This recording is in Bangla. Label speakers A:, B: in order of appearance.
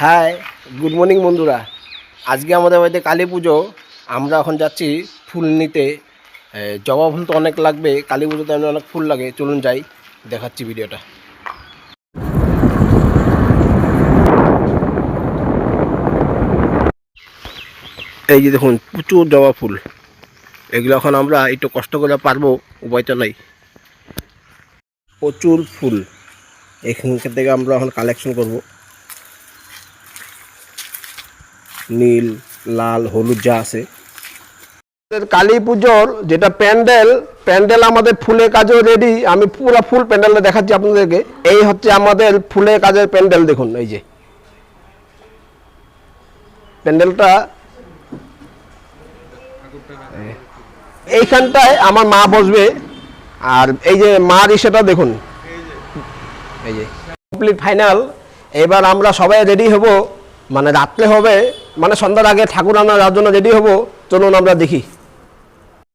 A: হাই, গুড মর্নিং বন্ধুরা। আজকে আমাদের বাড়িতে কালী পুজো। আমরা এখন যাচ্ছি ফুল নিতে। জবা ফুল তো অনেক লাগবে, কালী পুজোতে অনেক ফুল লাগে। চলুন যাই, দেখাচ্ছি ভিডিওটা। এই যে দেখুন, প্রচুর জবা ফুল। এগুলো এখন আমরা একটু কষ্ট করে পারবো, উপায় তো নাই। প্রচুর ফুল, এখান থেকে আমরা এখন কালেকশন করব। নীল, লাল, হলুদ যা আছে। কালী পুজোর যেটা প্যান্ডেল আমাদের ফুলের কাজও রেডি। আমি পুরো ফুল প্যান্ডেলটা দেখাচ্ছি আপনাদেরকে। এই হচ্ছে আমাদের ফুলের কাজের প্যান্ডেল। দেখুন এই যে প্যান্ডেলটা, এইখানটায় আমার মা বসবে। আর এই যে মার ইসেটা দেখুন, এই যে কমপ্লিট ফাইনাল। এবার আমরা সবাই রেডি হব, মানে রাত্রে হবে, মানে সন্ধ্যার আগে ঠাকুর আনার জন্য রেডি হব। চলুন আমরা দেখি।